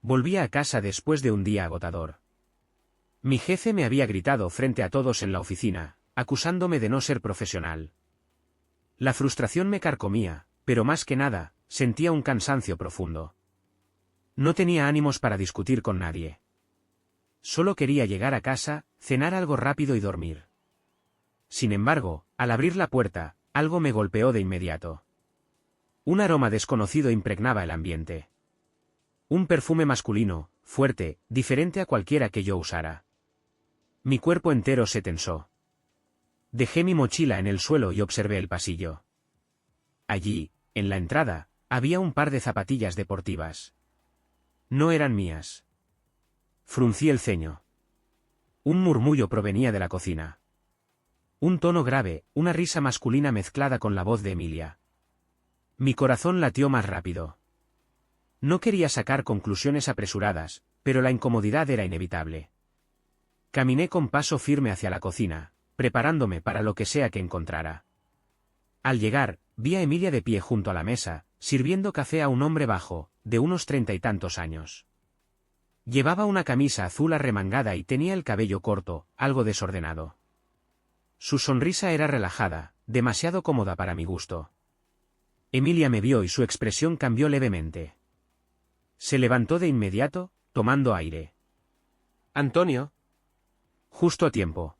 Volvía a casa después de un día agotador. Mi jefe me había gritado frente a todos en la oficina, acusándome de no ser profesional. La frustración me carcomía, pero más que nada, sentía un cansancio profundo. No tenía ánimos para discutir con nadie. Solo quería llegar a casa, cenar algo rápido y dormir. Sin embargo, al abrir la puerta, algo me golpeó de inmediato. Un aroma desconocido impregnaba el ambiente. Un perfume masculino, fuerte, diferente a cualquiera que yo usara. Mi cuerpo entero se tensó. Dejé mi mochila en el suelo y observé el pasillo. Allí, en la entrada, había un par de zapatillas deportivas. No eran mías. Fruncí el ceño. Un murmullo provenía de la cocina. Un tono grave, una risa masculina mezclada con la voz de Emilia. Mi corazón latió más rápido. No quería sacar conclusiones apresuradas, pero la incomodidad era inevitable. Caminé con paso firme hacia la cocina, preparándome para lo que sea que encontrara. Al llegar, vi a Emilia de pie junto a la mesa, sirviendo café a un hombre bajo, de unos 30 y tantos años. Llevaba una camisa azul arremangada y tenía el cabello corto, algo desordenado. Su sonrisa era relajada, demasiado cómoda para mi gusto. Emilia me vio y su expresión cambió levemente. Se levantó de inmediato, tomando aire. «Antonio». «Justo a tiempo.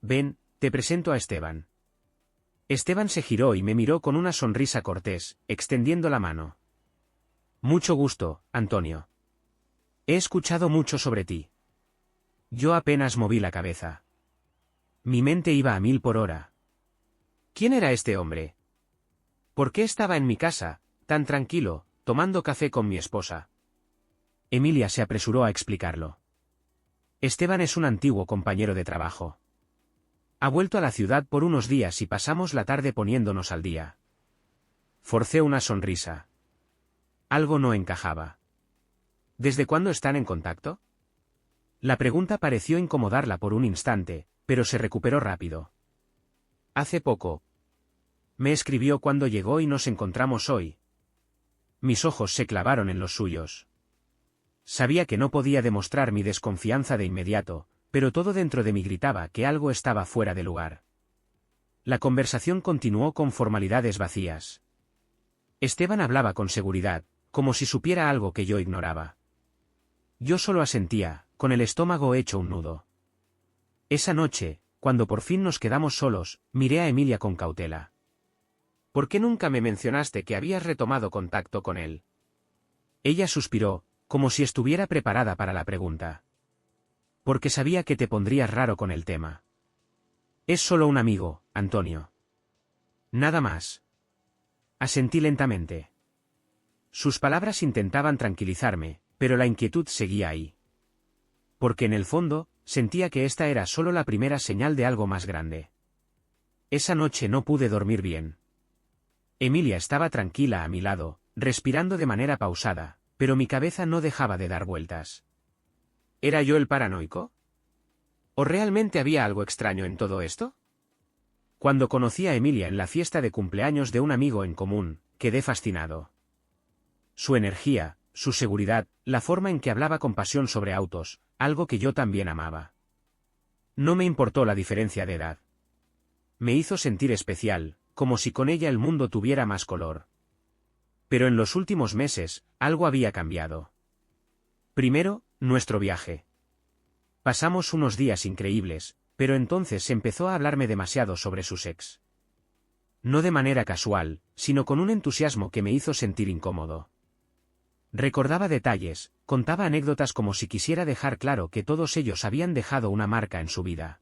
Ven, te presento a Esteban». Esteban se giró y me miró con una sonrisa cortés, extendiendo la mano. «Mucho gusto, Antonio. He escuchado mucho sobre ti». Yo apenas moví la cabeza. Mi mente iba a 1000 por hora. ¿Quién era este hombre? ¿Por qué estaba en mi casa, tan tranquilo, tomando café con mi esposa? Emilia se apresuró a explicarlo. Esteban es un antiguo compañero de trabajo. Ha vuelto a la ciudad por unos días y pasamos la tarde poniéndonos al día. Forcé una sonrisa. Algo no encajaba. ¿Desde cuándo están en contacto? La pregunta pareció incomodarla por un instante, pero se recuperó rápido. Hace poco. Me escribió cuando llegó y nos encontramos hoy. Mis ojos se clavaron en los suyos. Sabía que no podía demostrar mi desconfianza de inmediato, pero todo dentro de mí gritaba que algo estaba fuera de lugar. La conversación continuó con formalidades vacías. Esteban hablaba con seguridad, como si supiera algo que yo ignoraba. Yo solo asentía, con el estómago hecho un nudo. Esa noche, cuando por fin nos quedamos solos, miré a Emilia con cautela. ¿Por qué nunca me mencionaste que habías retomado contacto con él? Ella suspiró, como si estuviera preparada para la pregunta. Porque sabía que te pondrías raro con el tema. Es solo un amigo, Antonio. Nada más. Asentí lentamente. Sus palabras intentaban tranquilizarme, pero la inquietud seguía ahí. Porque en el fondo, sentía que esta era solo la primera señal de algo más grande. Esa noche no pude dormir bien. Emilia estaba tranquila a mi lado, respirando de manera pausada, pero mi cabeza no dejaba de dar vueltas. ¿Era yo el paranoico? ¿O realmente había algo extraño en todo esto? Cuando conocí a Emilia en la fiesta de cumpleaños de un amigo en común, quedé fascinado. Su energía, su seguridad, la forma en que hablaba con pasión sobre autos, algo que yo también amaba. No me importó la diferencia de edad. Me hizo sentir especial, como si con ella el mundo tuviera más color. Pero en los últimos meses, algo había cambiado. Primero, nuestro viaje. Pasamos unos días increíbles, pero entonces empezó a hablarme demasiado sobre sus ex. No de manera casual, sino con un entusiasmo que me hizo sentir incómodo. Recordaba detalles, contaba anécdotas como si quisiera dejar claro que todos ellos habían dejado una marca en su vida.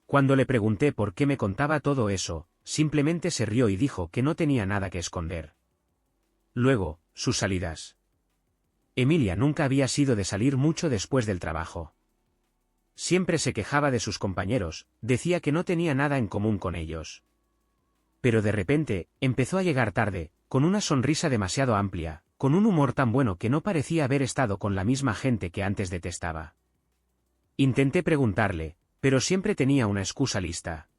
Cuando le pregunté por qué me contaba todo eso, simplemente se rió y dijo que no tenía nada que esconder. Luego, sus salidas. Emilia nunca había sido de salir mucho después del trabajo. Siempre se quejaba de sus compañeros, decía que no tenía nada en común con ellos. Pero de repente, empezó a llegar tarde, con una sonrisa demasiado amplia, con un humor tan bueno que no parecía haber estado con la misma gente que antes detestaba. Intenté preguntarle, pero siempre tenía una excusa lista.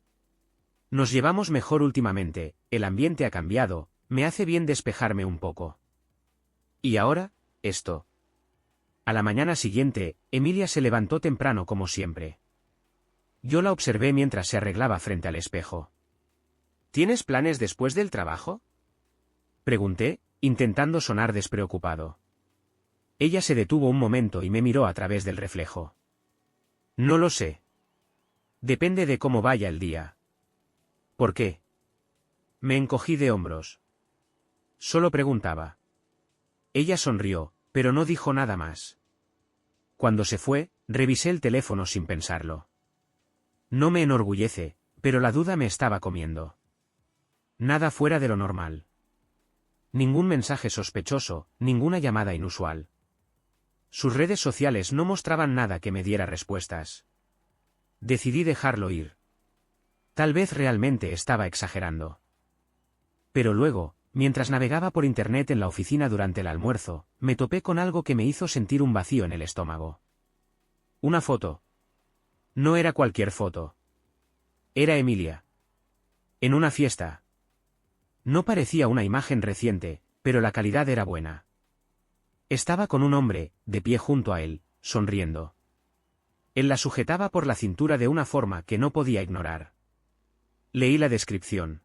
Nos llevamos mejor últimamente, el ambiente ha cambiado, me hace bien despejarme un poco. Y ahora, esto. A la mañana siguiente, Emilia se levantó temprano como siempre. Yo la observé mientras se arreglaba frente al espejo. ¿Tienes planes después del trabajo?, pregunté, intentando sonar despreocupado. Ella se detuvo un momento y me miró a través del reflejo. No lo sé. Depende de cómo vaya el día. ¿Por qué? Me encogí de hombros. Solo preguntaba. Ella sonrió, pero no dijo nada más. Cuando se fue, revisé el teléfono sin pensarlo. No me enorgullece, pero la duda me estaba comiendo. Nada fuera de lo normal. Ningún mensaje sospechoso, ninguna llamada inusual. Sus redes sociales no mostraban nada que me diera respuestas. Decidí dejarlo ir. Tal vez realmente estaba exagerando. Pero luego, mientras navegaba por internet en la oficina durante el almuerzo, me topé con algo que me hizo sentir un vacío en el estómago. Una foto. No era cualquier foto. Era Emilia. En una fiesta. No parecía una imagen reciente, pero la calidad era buena. Estaba con un hombre, de pie junto a él, sonriendo. Él la sujetaba por la cintura de una forma que no podía ignorar. Leí la descripción.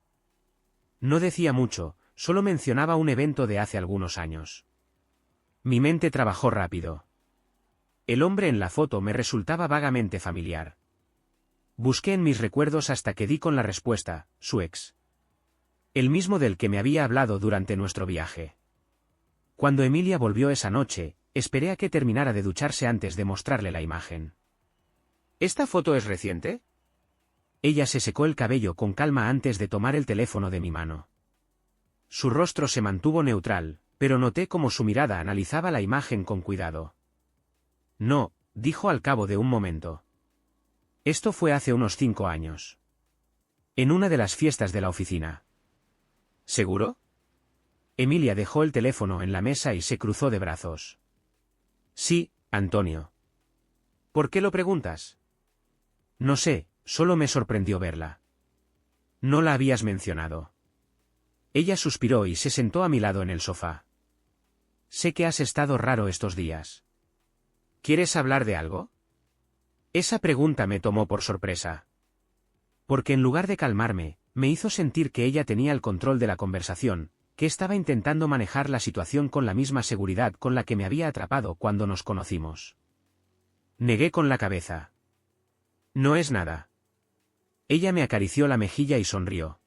No decía mucho, solo mencionaba un evento de hace algunos años. Mi mente trabajó rápido. El hombre en la foto me resultaba vagamente familiar. Busqué en mis recuerdos hasta que di con la respuesta, su ex. El mismo del que me había hablado durante nuestro viaje. Cuando Emilia volvió esa noche, esperé a que terminara de ducharse antes de mostrarle la imagen. ¿Esta foto es reciente? Ella se secó el cabello con calma antes de tomar el teléfono de mi mano. Su rostro se mantuvo neutral, pero noté cómo su mirada analizaba la imagen con cuidado. No, dijo al cabo de un momento. Esto fue hace unos 5 años. En una de las fiestas de la oficina. ¿Seguro? Emilia dejó el teléfono en la mesa y se cruzó de brazos. Sí, Antonio. ¿Por qué lo preguntas? No sé, solo me sorprendió verla. No la habías mencionado. Ella suspiró y se sentó a mi lado en el sofá. Sé que has estado raro estos días. ¿Quieres hablar de algo? Esa pregunta me tomó por sorpresa. Porque en lugar de calmarme, me hizo sentir que ella tenía el control de la conversación, que estaba intentando manejar la situación con la misma seguridad con la que me había atrapado cuando nos conocimos. Negué con la cabeza. No es nada. Ella me acarició la mejilla y sonrió.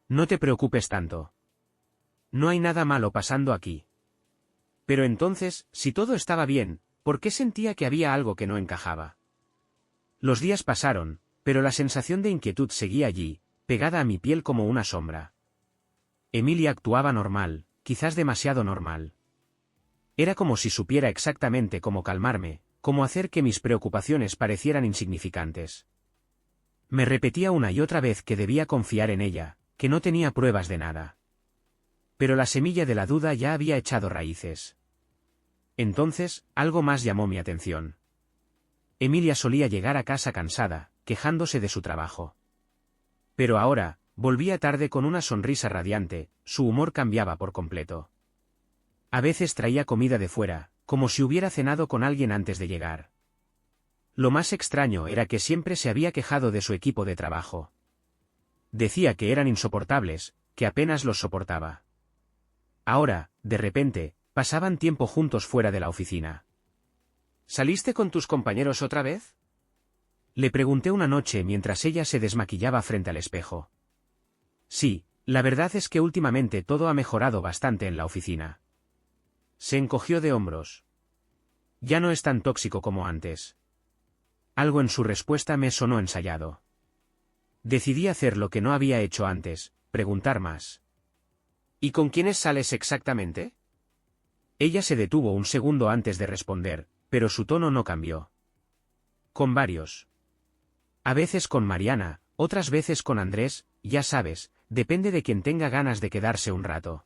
No te preocupes tanto. No hay nada malo pasando aquí. Pero entonces, si todo estaba bien, ¿por qué sentía que había algo que no encajaba? Los días pasaron, pero la sensación de inquietud seguía allí, pegada a mi piel como una sombra. Emilia actuaba normal, quizás demasiado normal. Era como si supiera exactamente cómo calmarme, cómo hacer que mis preocupaciones parecieran insignificantes. Me repetía una y otra vez que debía confiar en ella, que no tenía pruebas de nada. Pero la semilla de la duda ya había echado raíces. Entonces, algo más llamó mi atención. Emilia solía llegar a casa cansada, quejándose de su trabajo. Pero ahora, volvía tarde con una sonrisa radiante, su humor cambiaba por completo. A veces traía comida de fuera, como si hubiera cenado con alguien antes de llegar. Lo más extraño era que siempre se había quejado de su equipo de trabajo. Decía que eran insoportables, que apenas los soportaba. Ahora, de repente, pasaban tiempo juntos fuera de la oficina. ¿Saliste con tus compañeros otra vez? Le pregunté una noche mientras ella se desmaquillaba frente al espejo. Sí, la verdad es que últimamente todo ha mejorado bastante en la oficina. Se encogió de hombros. Ya no es tan tóxico como antes. Algo en su respuesta me sonó ensayado. Decidí hacer lo que no había hecho antes, preguntar más. ¿Y con quiénes sales exactamente? Ella se detuvo un segundo antes de responder, pero su tono no cambió. Con varios. A veces con Mariana, otras veces con Andrés, ya sabes, depende de quien tenga ganas de quedarse un rato.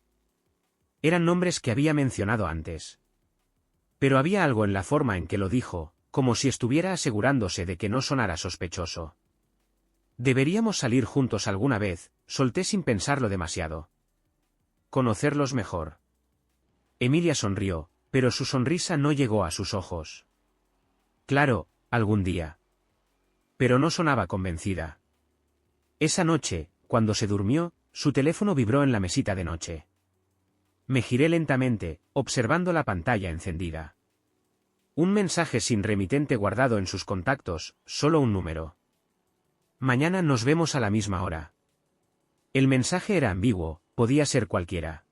Eran nombres que había mencionado antes. Pero había algo en la forma en que lo dijo, como si estuviera asegurándose de que no sonara sospechoso. Deberíamos salir juntos alguna vez, solté sin pensarlo demasiado. Conocerlos mejor. Emilia sonrió, pero su sonrisa no llegó a sus ojos. Claro, algún día. Pero no sonaba convencida. Esa noche, cuando se durmió, su teléfono vibró en la mesita de noche. Me giré lentamente, observando la pantalla encendida. Un mensaje sin remitente guardado en sus contactos, solo un número. Mañana nos vemos a la misma hora. El mensaje era ambiguo, podía ser cualquiera.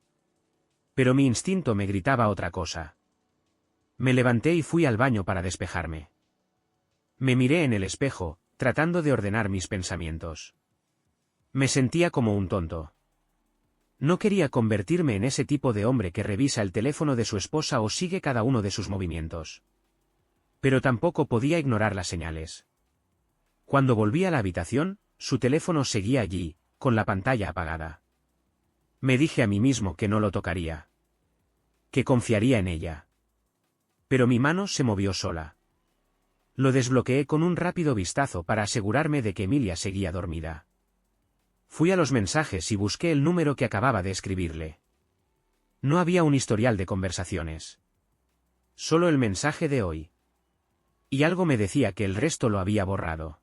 Pero mi instinto me gritaba otra cosa. Me levanté y fui al baño para despejarme. Me miré en el espejo, tratando de ordenar mis pensamientos. Me sentía como un tonto. No quería convertirme en ese tipo de hombre que revisa el teléfono de su esposa o sigue cada uno de sus movimientos. Pero tampoco podía ignorar las señales. Cuando volví a la habitación, su teléfono seguía allí, con la pantalla apagada. Me dije a mí mismo que no lo tocaría. Que confiaría en ella. Pero mi mano se movió sola. Lo desbloqueé con un rápido vistazo para asegurarme de que Emilia seguía dormida. Fui a los mensajes y busqué el número que acababa de escribirle. No había un historial de conversaciones. Solo el mensaje de hoy. Y algo me decía que el resto lo había borrado.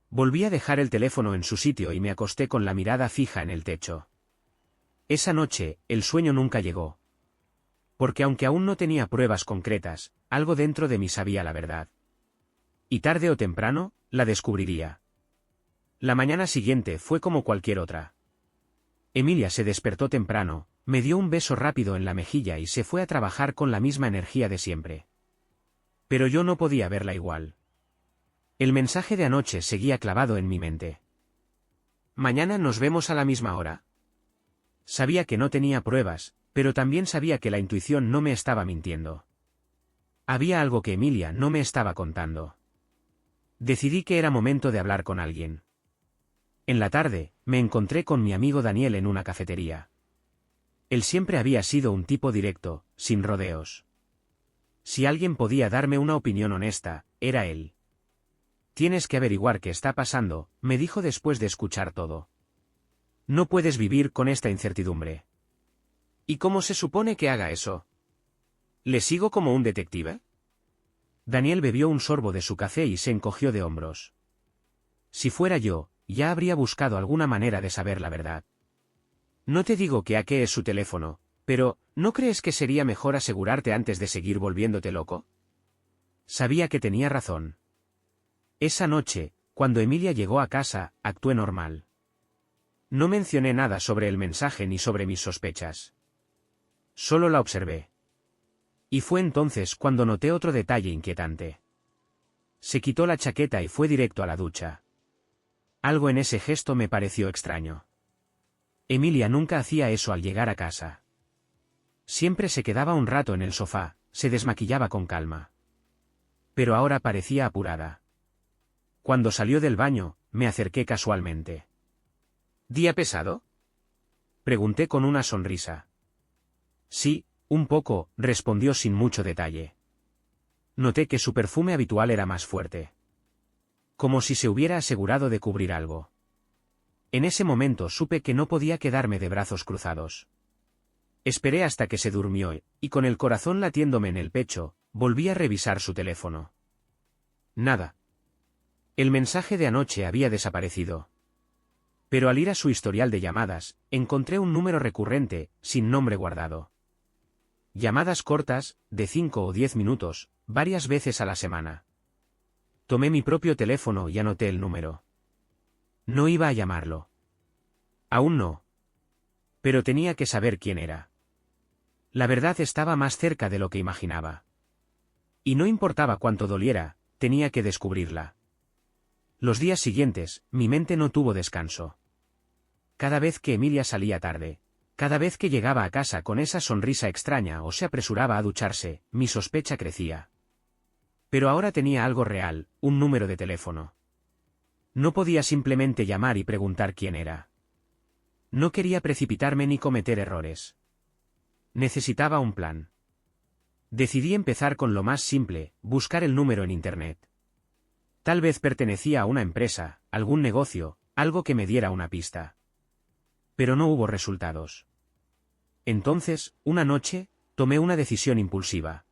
Volví a dejar el teléfono en su sitio y me acosté con la mirada fija en el techo. Esa noche, el sueño nunca llegó. Porque aunque aún no tenía pruebas concretas, algo dentro de mí sabía la verdad. Y tarde o temprano, la descubriría. La mañana siguiente fue como cualquier otra. Emilia se despertó temprano, me dio un beso rápido en la mejilla y se fue a trabajar con la misma energía de siempre. Pero yo no podía verla igual. El mensaje de anoche seguía clavado en mi mente. Mañana nos vemos a la misma hora. Sabía que no tenía pruebas, pero también sabía que la intuición no me estaba mintiendo. Había algo que Emilia no me estaba contando. Decidí que era momento de hablar con alguien. En la tarde, me encontré con mi amigo Daniel en una cafetería. Él siempre había sido un tipo directo, sin rodeos. Si alguien podía darme una opinión honesta, era él. Tienes que averiguar qué está pasando, me dijo después de escuchar todo. No puedes vivir con esta incertidumbre. ¿Y cómo se supone que haga eso? ¿Le sigo como un detective? Daniel bebió un sorbo de su café y se encogió de hombros. Si fuera yo, ya habría buscado alguna manera de saber la verdad. No te digo que hackees su teléfono, pero, ¿no crees que sería mejor asegurarte antes de seguir volviéndote loco? Sabía que tenía razón. Esa noche, cuando Emilia llegó a casa, actué normal. No mencioné nada sobre el mensaje ni sobre mis sospechas. Solo la observé. Y fue entonces cuando noté otro detalle inquietante. Se quitó la chaqueta y fue directo a la ducha. Algo en ese gesto me pareció extraño. Emilia nunca hacía eso al llegar a casa. Siempre se quedaba un rato en el sofá, se desmaquillaba con calma. Pero ahora parecía apurada. Cuando salió del baño, me acerqué casualmente. ¿Día pesado?, pregunté con una sonrisa. Sí, un poco, respondió sin mucho detalle. Noté que su perfume habitual era más fuerte. Como si se hubiera asegurado de cubrir algo. En ese momento supe que no podía quedarme de brazos cruzados. Esperé hasta que se durmió y con el corazón latiéndome en el pecho, volví a revisar su teléfono. Nada. El mensaje de anoche había desaparecido. Pero al ir a su historial de llamadas, encontré un número recurrente, sin nombre guardado. Llamadas cortas, de 5 o 10 minutos, varias veces a la semana. Tomé mi propio teléfono y anoté el número. No iba a llamarlo. Aún no. Pero tenía que saber quién era. La verdad estaba más cerca de lo que imaginaba. Y no importaba cuánto doliera, tenía que descubrirla. Los días siguientes, mi mente no tuvo descanso. Cada vez que Emilia salía tarde, cada vez que llegaba a casa con esa sonrisa extraña o se apresuraba a ducharse, mi sospecha crecía. Pero ahora tenía algo real, un número de teléfono. No podía simplemente llamar y preguntar quién era. No quería precipitarme ni cometer errores. Necesitaba un plan. Decidí empezar con lo más simple, buscar el número en Internet. Tal vez pertenecía a una empresa, algún negocio, algo que me diera una pista. Pero no hubo resultados. Entonces, una noche, Tomé una decisión impulsiva.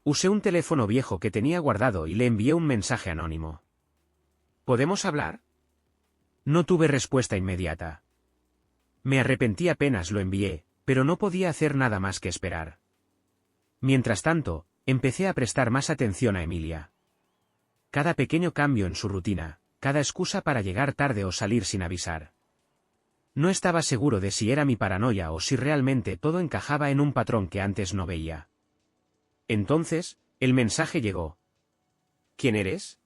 Usé un teléfono viejo que tenía guardado y le envié un mensaje anónimo. ¿Podemos hablar? No tuve respuesta inmediata. Me arrepentí apenas lo envié, pero no podía hacer nada más que esperar. Mientras tanto, empecé a prestar más atención a Emilia. Cada pequeño cambio en su rutina, cada excusa para llegar tarde o salir sin avisar. No estaba seguro de si era mi paranoia o si realmente todo encajaba en un patrón que antes no veía. Entonces, el mensaje llegó. ¿Quién eres?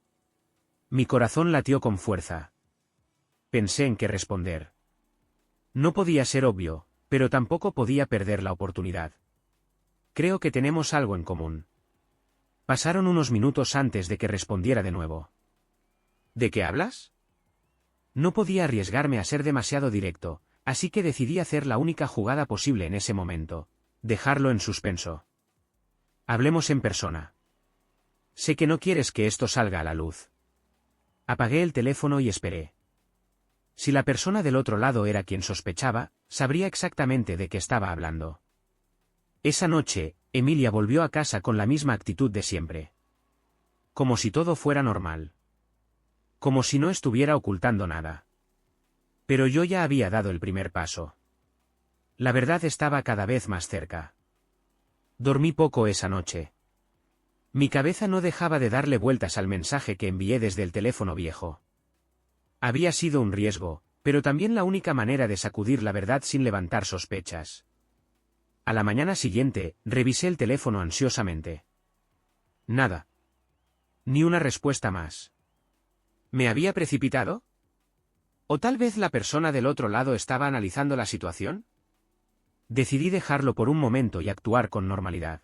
Mi corazón latió con fuerza. Pensé en qué responder. No podía ser obvio, pero tampoco podía perder la oportunidad. Creo que tenemos algo en común. Pasaron unos minutos antes de que respondiera de nuevo. ¿De qué hablas? No podía arriesgarme a ser demasiado directo, así que decidí hacer la única jugada posible en ese momento: dejarlo en suspenso. Hablemos en persona. Sé que no quieres que esto salga a la luz. Apagué el teléfono y esperé. Si la persona del otro lado era quien sospechaba, sabría exactamente de qué estaba hablando. Esa noche, Emilia volvió a casa con la misma actitud de siempre. Como si todo fuera normal. Como si no estuviera ocultando nada. Pero yo ya había dado el primer paso. La verdad estaba cada vez más cerca. Dormí poco esa noche. Mi cabeza no dejaba de darle vueltas al mensaje que envié desde el teléfono viejo. Había sido un riesgo, pero también la única manera de sacudir la verdad sin levantar sospechas. A la mañana siguiente, revisé el teléfono ansiosamente. Nada. Ni una respuesta más. ¿Me había precipitado? ¿O tal vez la persona del otro lado estaba analizando la situación? Decidí dejarlo por un momento y actuar con normalidad.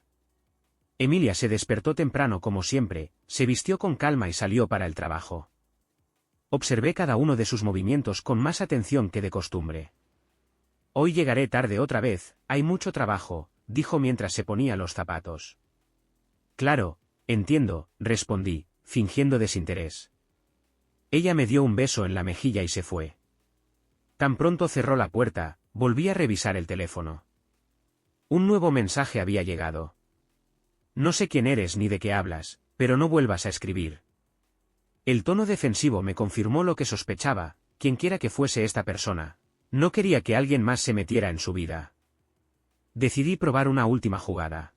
Emilia se despertó temprano como siempre, se vistió con calma y salió para el trabajo. Observé cada uno de sus movimientos con más atención que de costumbre. Hoy llegaré tarde otra vez, hay mucho trabajo, dijo mientras se ponía los zapatos. Claro, entiendo, respondí, fingiendo desinterés. Ella me dio un beso en la mejilla y se fue. Tan pronto cerró la puerta, volví a revisar el teléfono. Un nuevo mensaje había llegado. No sé quién eres ni de qué hablas, pero no vuelvas a escribir. El tono defensivo me confirmó lo que sospechaba: quienquiera que fuese esta persona, no quería que alguien más se metiera en su vida. Decidí probar una última jugada.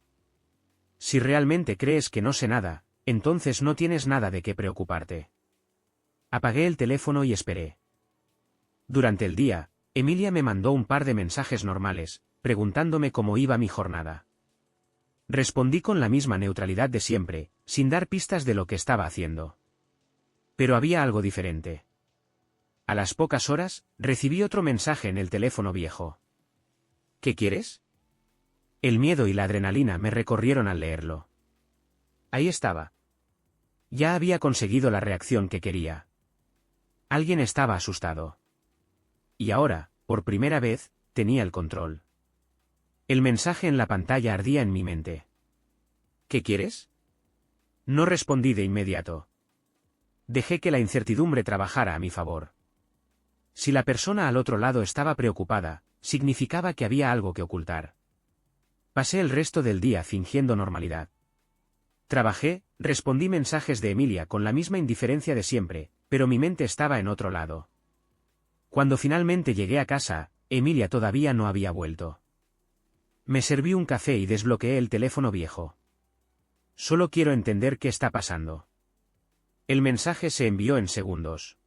Si realmente crees que no sé nada, entonces no tienes nada de qué preocuparte. Apagué el teléfono y esperé. Durante el día, Emilia me mandó un par de mensajes normales, preguntándome cómo iba mi jornada. Respondí con la misma neutralidad de siempre, sin dar pistas de lo que estaba haciendo. Pero había algo diferente. A las pocas horas, recibí otro mensaje en el teléfono viejo. ¿Qué quieres? El miedo y la adrenalina me recorrieron al leerlo. Ahí estaba. Ya había conseguido la reacción que quería. Alguien estaba asustado. Y ahora, por primera vez, tenía el control. El mensaje en la pantalla ardía en mi mente. ¿Qué quieres? No respondí de inmediato. Dejé que la incertidumbre trabajara a mi favor. Si la persona al otro lado estaba preocupada, significaba que había algo que ocultar. Pasé el resto del día fingiendo normalidad. Trabajé, respondí mensajes de Emilia con la misma indiferencia de siempre, pero mi mente estaba en otro lado. Cuando finalmente llegué a casa, Emilia todavía no había vuelto. Me serví un café y desbloqueé el teléfono viejo. Solo quiero entender qué está pasando. El mensaje se envió en segundos.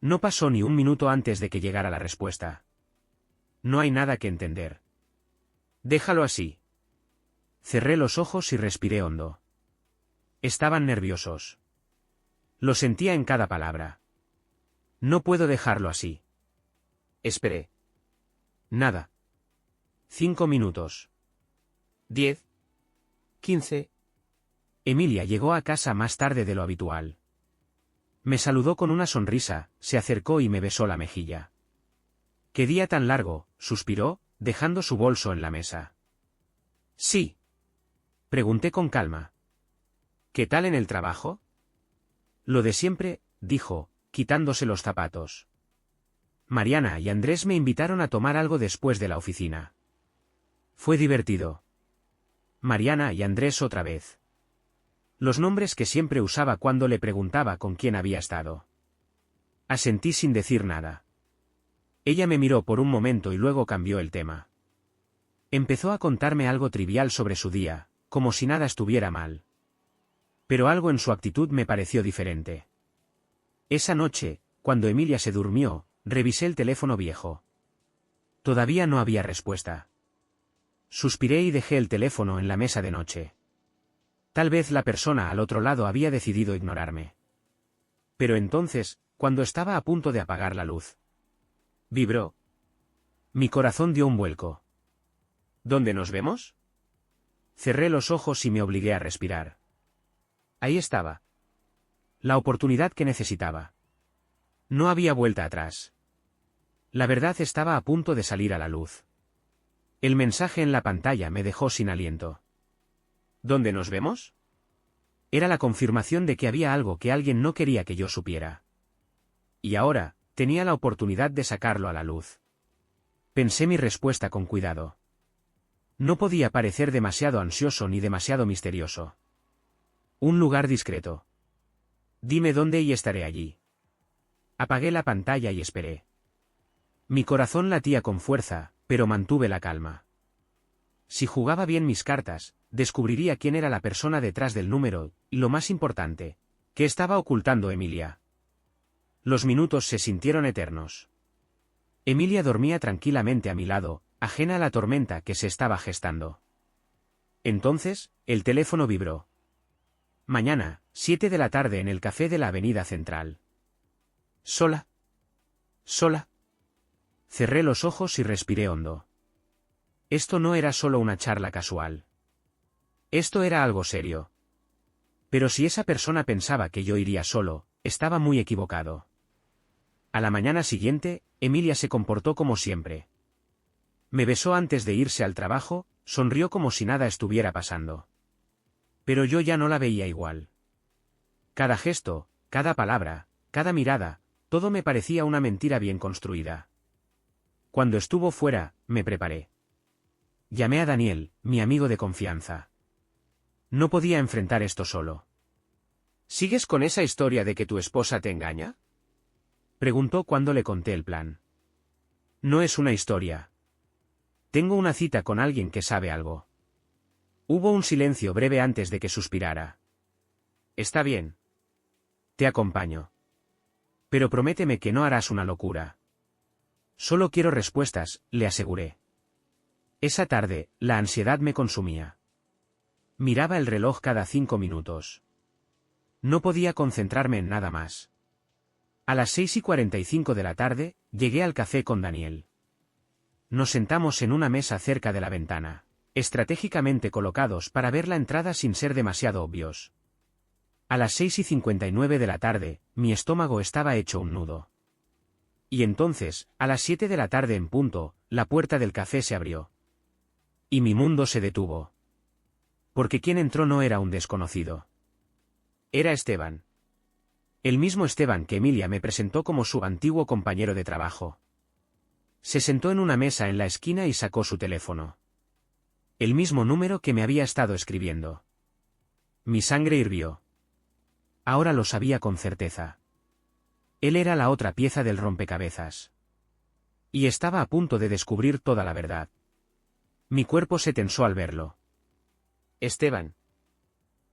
No pasó ni un minuto antes de que llegara la respuesta. No hay nada que entender. Déjalo así. Cerré los ojos y respiré hondo. Estaban nerviosos. Lo sentía en cada palabra. No puedo dejarlo así. Esperé. Nada. 5 minutos. 10. 15. Emilia llegó a casa más tarde de lo habitual. Me saludó con una sonrisa, se acercó y me besó la mejilla. «¿Qué día tan largo?», suspiró, dejando su bolso en la mesa. «Sí». Pregunté con calma. «¿Qué tal en el trabajo?». «Lo de siempre», dijo, quitándose los zapatos. «Mariana y Andrés me invitaron a tomar algo después de la oficina. Fue divertido». Mariana y Andrés otra vez. Los nombres que siempre usaba cuando le preguntaba con quién había estado. Asentí sin decir nada. Ella me miró por un momento y luego cambió el tema. Empezó a contarme algo trivial sobre su día, como si nada estuviera mal. Pero algo en su actitud me pareció diferente. Esa noche, cuando Emilia se durmió, revisé el teléfono viejo. Todavía no había respuesta. Suspiré y dejé el teléfono en la mesa de noche. Tal vez la persona al otro lado había decidido ignorarme. Pero entonces, cuando estaba a punto de apagar la luz, vibró. Mi corazón dio un vuelco. ¿Dónde nos vemos? Cerré los ojos y me obligué a respirar. Ahí estaba. La oportunidad que necesitaba. No había vuelta atrás. La verdad estaba a punto de salir a la luz. El mensaje en la pantalla me dejó sin aliento. ¿Dónde nos vemos? Era la confirmación de que había algo que alguien no quería que yo supiera. Y ahora, tenía la oportunidad de sacarlo a la luz. Pensé mi respuesta con cuidado. No podía parecer demasiado ansioso ni demasiado misterioso. Un lugar discreto. Dime dónde y estaré allí. Apagué la pantalla y esperé. Mi corazón latía con fuerza, pero mantuve la calma. Si jugaba bien mis cartas, descubriría quién era la persona detrás del número, y lo más importante, qué estaba ocultando Emilia. Los minutos se sintieron eternos. Emilia dormía tranquilamente a mi lado, ajena a la tormenta que se estaba gestando. Entonces, el teléfono vibró. Mañana, 7 de la tarde en el café de la Avenida Central. ¿Sola? ¿Sola? Cerré los ojos y respiré hondo. Esto no era solo una charla casual. Esto era algo serio. Pero si esa persona pensaba que yo iría solo, estaba muy equivocado. A la mañana siguiente, Emilia se comportó como siempre. Me besó antes de irse al trabajo, sonrió como si nada estuviera pasando. Pero yo ya no la veía igual. Cada gesto, cada palabra, cada mirada, todo me parecía una mentira bien construida. Cuando estuvo fuera, me preparé. Llamé a Daniel, mi amigo de confianza. No podía enfrentar esto solo. ¿Sigues con esa historia de que tu esposa te engaña? Preguntó cuando le conté el plan. No es una historia. Tengo una cita con alguien que sabe algo. Hubo un silencio breve antes de que suspirara. Está bien. Te acompaño. Pero prométeme que no harás una locura. Solo quiero respuestas, le aseguré. Esa tarde, la ansiedad me consumía. Miraba el reloj cada 5 minutos. No podía concentrarme en nada más. A las 6:45 de la tarde, llegué al café con Daniel. Nos sentamos en una mesa cerca de la ventana, estratégicamente colocados para ver la entrada sin ser demasiado obvios. A las 6:59 de la tarde, mi estómago estaba hecho un nudo. Y entonces, a las 7 de la tarde en punto, la puerta del café se abrió. Y mi mundo se detuvo. Porque quien entró no era un desconocido. Era Esteban. El mismo Esteban que Emilia me presentó como su antiguo compañero de trabajo. Se sentó en una mesa en la esquina y sacó su teléfono. El mismo número que me había estado escribiendo. Mi sangre hirvió. Ahora lo sabía con certeza. Él era la otra pieza del rompecabezas. Y estaba a punto de descubrir toda la verdad. Mi cuerpo se tensó al verlo. Esteban.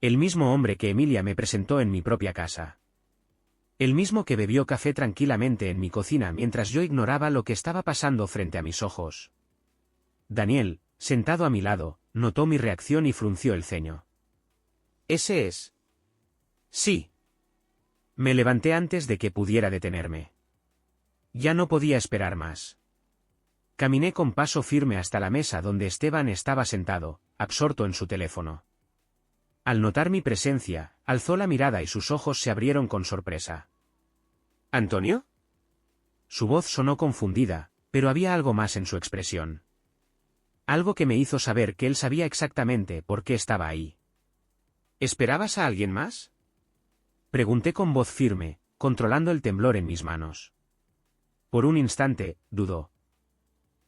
El mismo hombre que Emilia me presentó en mi propia casa. El mismo que bebió café tranquilamente en mi cocina mientras yo ignoraba lo que estaba pasando frente a mis ojos. Daniel, sentado a mi lado, notó mi reacción y frunció el ceño. ¿Ese es? Sí. Me levanté antes de que pudiera detenerme. Ya no podía esperar más. Caminé con paso firme hasta la mesa donde Esteban estaba sentado, absorto en su teléfono. Al notar mi presencia, alzó la mirada y sus ojos se abrieron con sorpresa. ¿Antonio? Su voz sonó confundida, pero había algo más en su expresión. Algo que me hizo saber que él sabía exactamente por qué estaba ahí. ¿Esperabas a alguien más? Pregunté con voz firme, controlando el temblor en mis manos. Por un instante, dudó.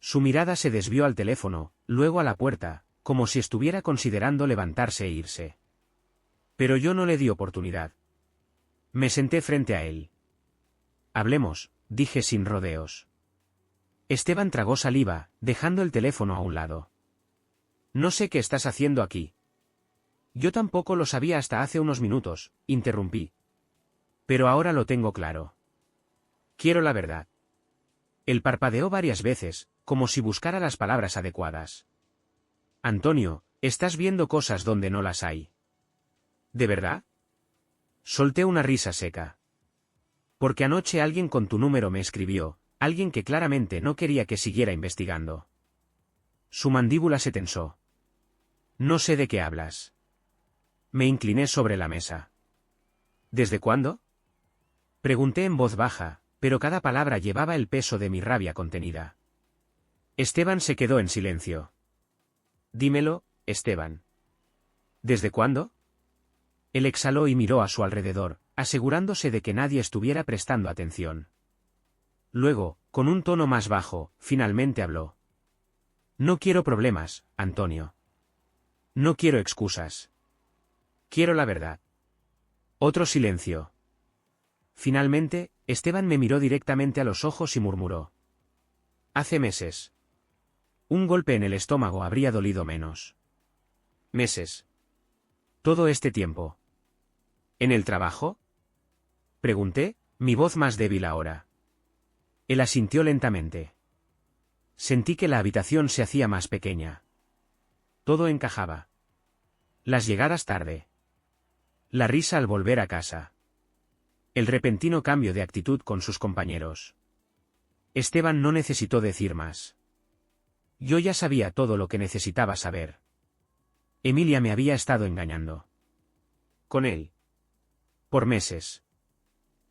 Su mirada se desvió al teléfono, luego a la puerta, como si estuviera considerando levantarse e irse. Pero yo no le di oportunidad. Me senté frente a él. Hablemos, dije sin rodeos. Esteban tragó saliva, dejando el teléfono a un lado. No sé qué estás haciendo aquí. Yo tampoco lo sabía hasta hace unos minutos, interrumpí. Pero ahora lo tengo claro. Quiero la verdad. Él parpadeó varias veces, como si buscara las palabras adecuadas. Antonio, estás viendo cosas donde no las hay. ¿De verdad? Solté una risa seca. Porque anoche alguien con tu número me escribió, alguien que claramente no quería que siguiera investigando. Su mandíbula se tensó. No sé de qué hablas. Me incliné sobre la mesa. ¿Desde cuándo? Pregunté en voz baja, pero cada palabra llevaba el peso de mi rabia contenida. Esteban se quedó en silencio. Dímelo, Esteban. ¿Desde cuándo? Él exhaló y miró a su alrededor, asegurándose de que nadie estuviera prestando atención. Luego, con un tono más bajo, finalmente habló. No quiero problemas, Antonio. No quiero excusas. Quiero la verdad. Otro silencio. Finalmente, Esteban me miró directamente a los ojos y murmuró. Hace meses. Un golpe en el estómago habría dolido menos. Meses. Todo este tiempo. ¿En el trabajo? Pregunté, mi voz más débil ahora. Él asintió lentamente. Sentí que la habitación se hacía más pequeña. Todo encajaba. Las llegadas tarde. La risa al volver a casa. El repentino cambio de actitud con sus compañeros. Esteban no necesitó decir más. Yo ya sabía todo lo que necesitaba saber. Emilia me había estado engañando. Con él. Por meses.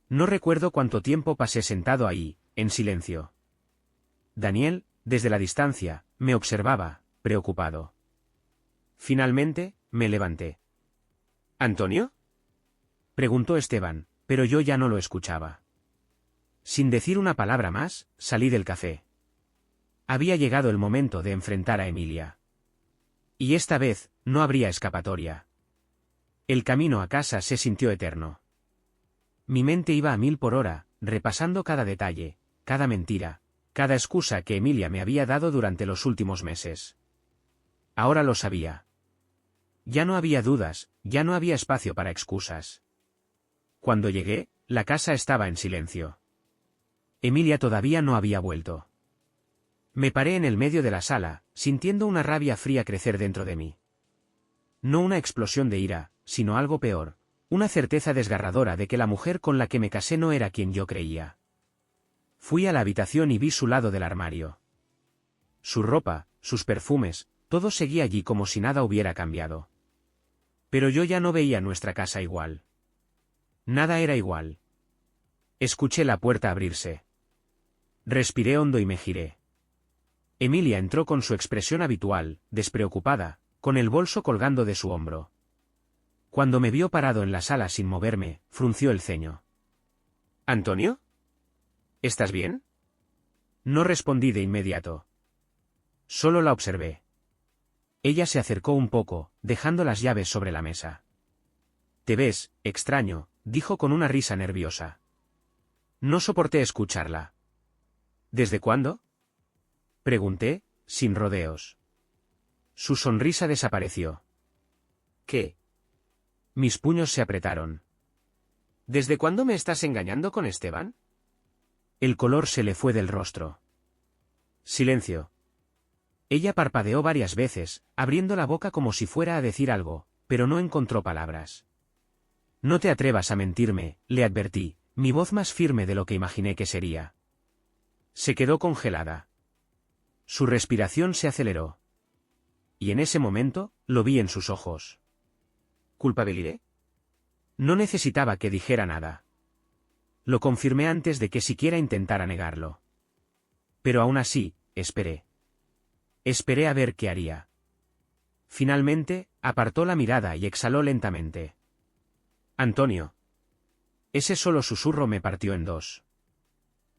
No recuerdo cuánto tiempo pasé sentado ahí, en silencio. Daniel, desde la distancia, me observaba, preocupado. Finalmente, me levanté. ¿Antonio? Preguntó Esteban, pero yo ya no lo escuchaba. Sin decir una palabra más, salí del café. Había llegado el momento de enfrentar a Emilia. Y esta vez, no habría escapatoria. El camino a casa se sintió eterno. Mi mente iba a 1000 por hora, repasando cada detalle, cada mentira, cada excusa que Emilia me había dado durante los últimos meses. Ahora lo sabía. Ya no había dudas, ya no había espacio para excusas. Cuando llegué, la casa estaba en silencio. Emilia todavía no había vuelto. Me paré en el medio de la sala, sintiendo una rabia fría crecer dentro de mí. No una explosión de ira, sino algo peor, una certeza desgarradora de que la mujer con la que me casé no era quien yo creía. Fui a la habitación y vi su lado del armario. Su ropa, sus perfumes, todo seguía allí como si nada hubiera cambiado. Pero yo ya no veía nuestra casa igual. Nada era igual. Escuché la puerta abrirse. Respiré hondo y me giré. Emilia entró con su expresión habitual, despreocupada, con el bolso colgando de su hombro. Cuando me vio parado en la sala sin moverme, frunció el ceño. ¿Antonio? ¿Estás bien? No respondí de inmediato. Solo la observé. Ella se acercó un poco, dejando las llaves sobre la mesa. Te ves, extraño, dijo con una risa nerviosa. No soporté escucharla. ¿Desde cuándo? Pregunté, sin rodeos. Su sonrisa desapareció. ¿Qué? Mis puños se apretaron. ¿Desde cuándo me estás engañando con Esteban? El color se le fue del rostro. Silencio. Ella parpadeó varias veces, abriendo la boca como si fuera a decir algo, pero no encontró palabras. No te atrevas a mentirme, le advertí, mi voz más firme de lo que imaginé que sería. Se quedó congelada. Su respiración se aceleró. Y en ese momento, lo vi en sus ojos. ¿Culpabilidad? No necesitaba que dijera nada. Lo confirmé antes de que siquiera intentara negarlo. Pero aún así, esperé. Esperé a ver qué haría. Finalmente, apartó la mirada y exhaló lentamente. Antonio. Ese solo susurro me partió en dos.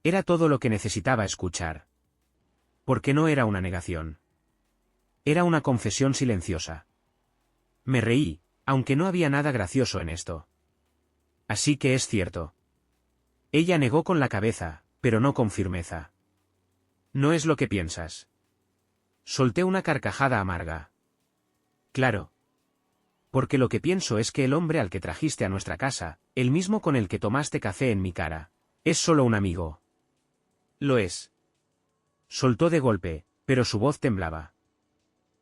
Era todo lo que necesitaba escuchar. Porque no era una negación. Era una confesión silenciosa. Me reí, aunque no había nada gracioso en esto. Así que es cierto. Ella negó con la cabeza, pero no con firmeza. No es lo que piensas. Solté una carcajada amarga. Claro. Porque lo que pienso es que el hombre al que trajiste a nuestra casa, el mismo con el que tomaste café en mi cara, es solo un amigo. Lo es. Soltó de golpe, pero su voz temblaba.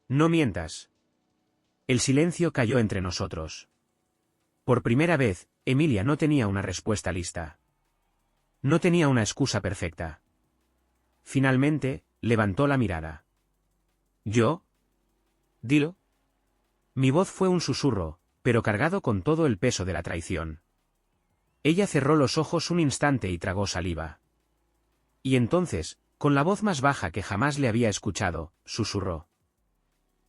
No mientas. El silencio cayó entre nosotros. Por primera vez, Emilia no tenía una respuesta lista. No tenía una excusa perfecta. Finalmente, levantó la mirada. ¿Yo? Dilo. Mi voz fue un susurro, pero cargado con todo el peso de la traición. Ella cerró los ojos un instante y tragó saliva. Y entonces, con la voz más baja que jamás le había escuchado, susurró.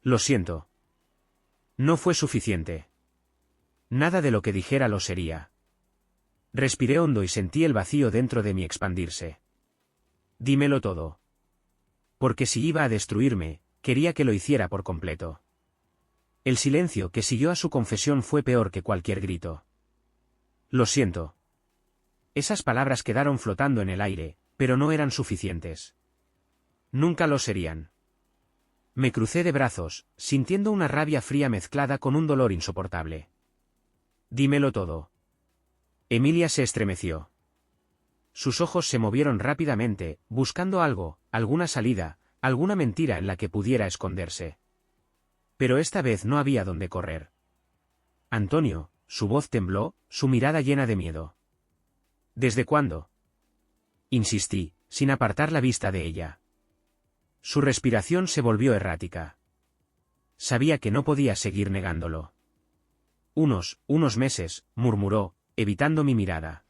Lo siento. No fue suficiente. Nada de lo que dijera lo sería. Respiré hondo y sentí el vacío dentro de mí expandirse. Dímelo todo. Porque si iba a destruirme, quería que lo hiciera por completo. El silencio que siguió a su confesión fue peor que cualquier grito. Lo siento. Esas palabras quedaron flotando en el aire, pero no eran suficientes. Nunca lo serían. Me crucé de brazos, sintiendo una rabia fría mezclada con un dolor insoportable. Dímelo todo. Emilia se estremeció. Sus ojos se movieron rápidamente, buscando algo, alguna salida, alguna mentira en la que pudiera esconderse. Pero esta vez no había dónde correr. Antonio, su voz tembló, su mirada llena de miedo. ¿Desde cuándo? Insistí, sin apartar la vista de ella. Su respiración se volvió errática. Sabía que no podía seguir negándolo. Unos meses, murmuró, evitando mi mirada.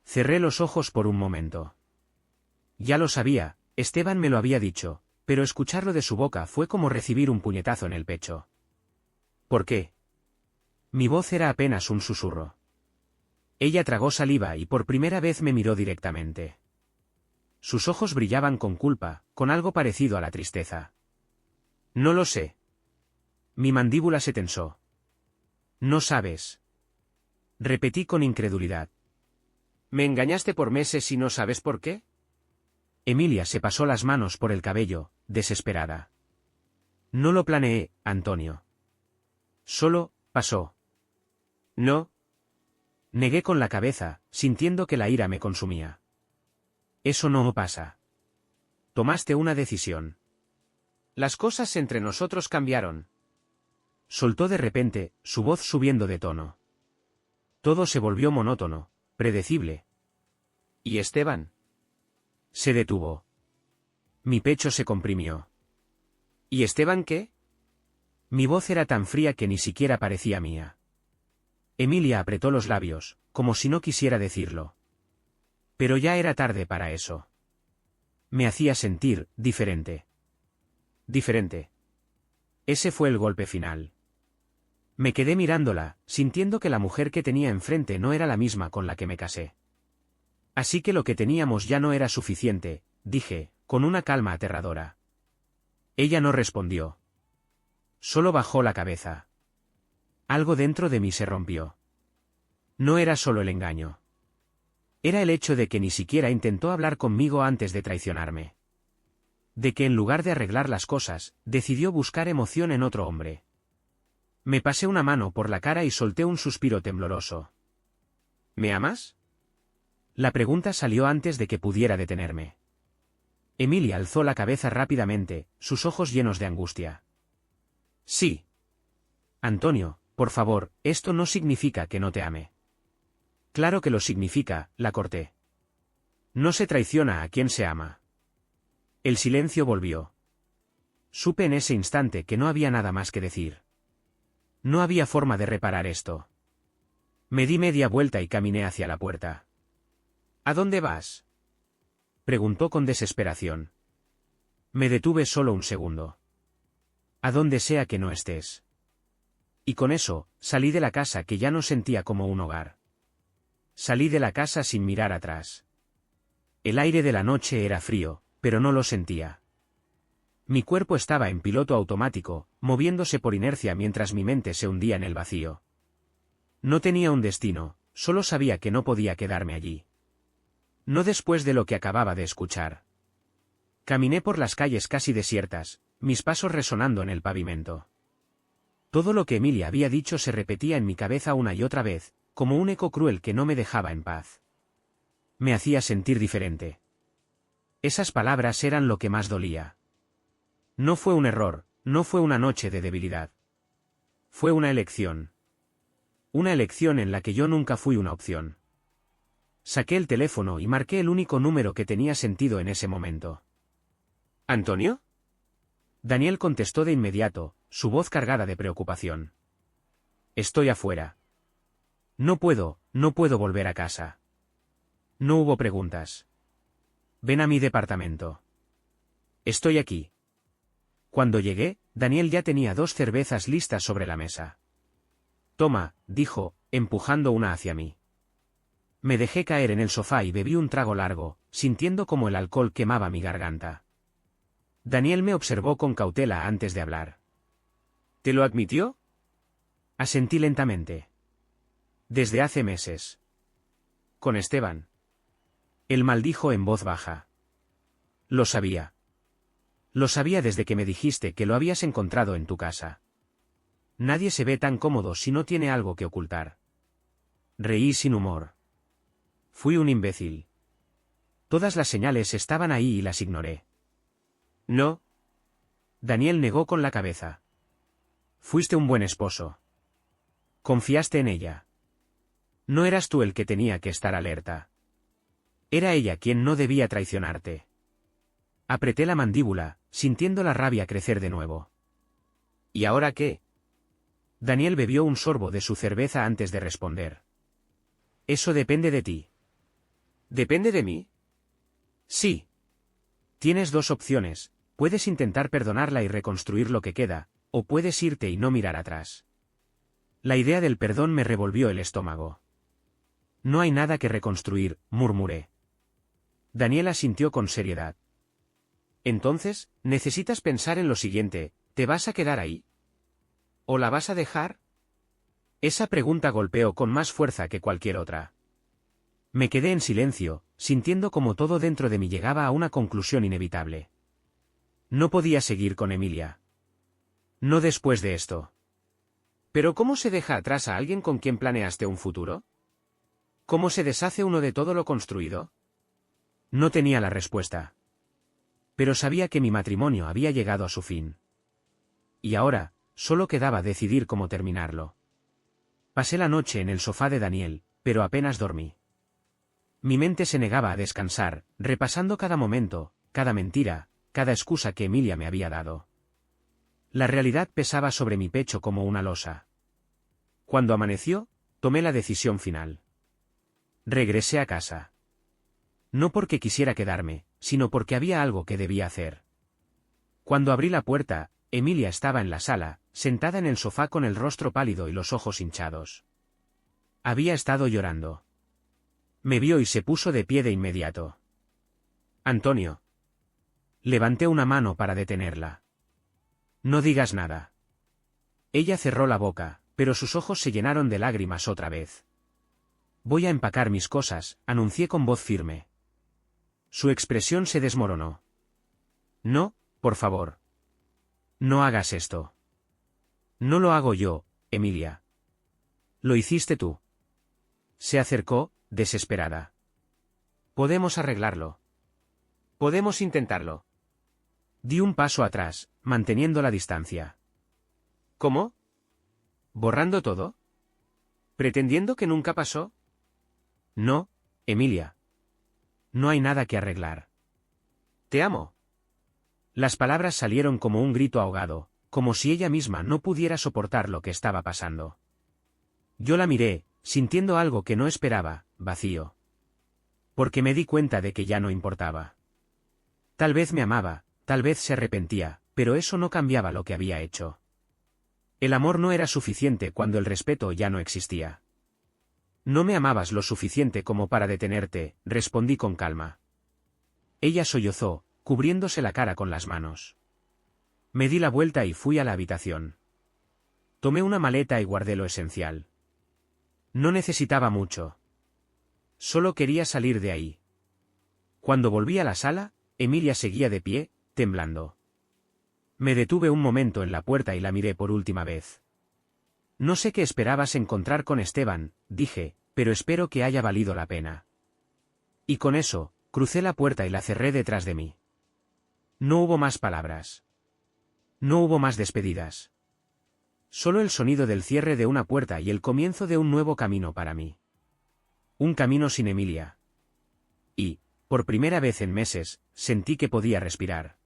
Cerré los ojos por un momento. Ya lo sabía, Esteban me lo había dicho, pero escucharlo de su boca fue como recibir un puñetazo en el pecho. ¿Por qué? Mi voz era apenas un susurro. Ella tragó saliva y por primera vez me miró directamente. Sus ojos brillaban con culpa, con algo parecido a la tristeza. No lo sé. Mi mandíbula se tensó. No sabes. Repetí con incredulidad. ¿Me engañaste por meses y no sabes por qué? Emilia se pasó las manos por el cabello, desesperada. No lo planeé, Antonio. Solo, pasó. No. Negué con la cabeza, sintiendo que la ira me consumía. Eso no pasa. Tomaste una decisión. Las cosas entre nosotros cambiaron. Soltó de repente, su voz subiendo de tono. Todo se volvió monótono, predecible. ¿Y Esteban? Se detuvo. Mi pecho se comprimió. ¿Y Esteban qué? Mi voz era tan fría que ni siquiera parecía mía. Emilia apretó los labios, como si no quisiera decirlo. Pero ya era tarde para eso. Me hacía sentir diferente. Diferente. Ese fue el golpe final. Me quedé mirándola, sintiendo que la mujer que tenía enfrente no era la misma con la que me casé. Así que lo que teníamos ya no era suficiente, dije, con una calma aterradora. Ella no respondió. Solo bajó la cabeza. Algo dentro de mí se rompió. No era solo el engaño. Era el hecho de que ni siquiera intentó hablar conmigo antes de traicionarme. De que en lugar de arreglar las cosas, decidió buscar emoción en otro hombre. Me pasé una mano por la cara y solté un suspiro tembloroso. ¿Me amas? La pregunta salió antes de que pudiera detenerme. Emilia alzó la cabeza rápidamente, sus ojos llenos de angustia. Sí. Antonio, por favor, esto no significa que no te ame. Claro que lo significa, la corté. No se traiciona a quien se ama. El silencio volvió. Supe en ese instante que no había nada más que decir. No había forma de reparar esto. Me di media vuelta y caminé hacia la puerta. ¿A dónde vas? Preguntó con desesperación. Me detuve solo un segundo. A donde sea que no estés. Y con eso, salí de la casa que ya no sentía como un hogar. Salí de la casa sin mirar atrás. El aire de la noche era frío, pero no lo sentía. Mi cuerpo estaba en piloto automático, moviéndose por inercia mientras mi mente se hundía en el vacío. No tenía un destino, solo sabía que no podía quedarme allí. No después de lo que acababa de escuchar. Caminé por las calles casi desiertas, mis pasos resonando en el pavimento. Todo lo que Emilia había dicho se repetía en mi cabeza una y otra vez, como un eco cruel que no me dejaba en paz. Me hacía sentir diferente. Esas palabras eran lo que más dolía. No fue un error, no fue una noche de debilidad. Fue una elección. Una elección en la que yo nunca fui una opción. Saqué el teléfono y marqué el único número que tenía sentido en ese momento. ¿Antonio? Daniel contestó de inmediato, su voz cargada de preocupación. Estoy afuera. No puedo volver a casa. No hubo preguntas. Ven a mi departamento. Estoy aquí. Cuando llegué, Daniel ya tenía 2 cervezas listas sobre la mesa. Toma, dijo, empujando una hacia mí. Me dejé caer en el sofá y bebí un trago largo, sintiendo como el alcohol quemaba mi garganta. Daniel me observó con cautela antes de hablar. ¿Te lo admitió? Asentí lentamente. Desde hace meses. Con Esteban. Él maldijo en voz baja. Lo sabía. Lo sabía desde que me dijiste que lo habías encontrado en tu casa. Nadie se ve tan cómodo si no tiene algo que ocultar. Reí sin humor. Fui un imbécil. Todas las señales estaban ahí y las ignoré. No. Daniel negó con la cabeza. Fuiste un buen esposo. Confiaste en ella. No eras tú el que tenía que estar alerta. Era ella quien no debía traicionarte. Apreté la mandíbula, sintiendo la rabia crecer de nuevo. ¿Y ahora qué? Daniel bebió un sorbo de su cerveza antes de responder. Eso depende de ti. ¿Depende de mí? Sí. Tienes 2 opciones, puedes intentar perdonarla y reconstruir lo que queda, o puedes irte y no mirar atrás. La idea del perdón me revolvió el estómago. No hay nada que reconstruir, murmuré. Daniel asintió con seriedad. Entonces, necesitas pensar en lo siguiente, ¿te vas a quedar ahí? ¿O la vas a dejar? Esa pregunta golpeó con más fuerza que cualquier otra. Me quedé en silencio, sintiendo como todo dentro de mí llegaba a una conclusión inevitable. No podía seguir con Emilia. No después de esto. ¿Pero cómo se deja atrás a alguien con quien planeaste un futuro? ¿Cómo se deshace uno de todo lo construido? No tenía la respuesta. Pero sabía que mi matrimonio había llegado a su fin. Y ahora, solo quedaba decidir cómo terminarlo. Pasé la noche en el sofá de Daniel, pero apenas dormí. Mi mente se negaba a descansar, repasando cada momento, cada mentira, cada excusa que Emilia me había dado. La realidad pesaba sobre mi pecho como una losa. Cuando amaneció, tomé la decisión final. Regresé a casa. No porque quisiera quedarme, sino porque había algo que debía hacer. Cuando abrí la puerta, Emilia estaba en la sala, sentada en el sofá con el rostro pálido y los ojos hinchados. Había estado llorando. Me vio y se puso de pie de inmediato. Antonio. Levanté una mano para detenerla. No digas nada. Ella cerró la boca, pero sus ojos se llenaron de lágrimas otra vez. Voy a empacar mis cosas, anuncié con voz firme. Su expresión se desmoronó. No, por favor. No hagas esto. No lo hago yo, Emilia. Lo hiciste tú. Se acercó, desesperada. Podemos arreglarlo. Podemos intentarlo. Di un paso atrás, manteniendo la distancia. ¿Cómo? ¿Borrando todo? ¿Pretendiendo que nunca pasó? No, Emilia. No hay nada que arreglar. Te amo. Las palabras salieron como un grito ahogado, como si ella misma no pudiera soportar lo que estaba pasando. Yo la miré, sintiendo algo que no esperaba, vacío. Porque me di cuenta de que ya no importaba. Tal vez me amaba, tal vez se arrepentía, pero eso no cambiaba lo que había hecho. El amor no era suficiente cuando el respeto ya no existía. No me amabas lo suficiente como para detenerte, respondí con calma. Ella sollozó, cubriéndose la cara con las manos. Me di la vuelta y fui a la habitación. Tomé una maleta y guardé lo esencial. No necesitaba mucho. Solo quería salir de ahí. Cuando volví a la sala, Emilia seguía de pie, temblando. Me detuve un momento en la puerta y la miré por última vez. No sé qué esperabas encontrar con Esteban, dije, pero espero que haya valido la pena. Y con eso, crucé la puerta y la cerré detrás de mí. No hubo más palabras. No hubo más despedidas. Solo el sonido del cierre de una puerta y el comienzo de un nuevo camino para mí. Un camino sin Emilia. Y, por primera vez en meses, sentí que podía respirar.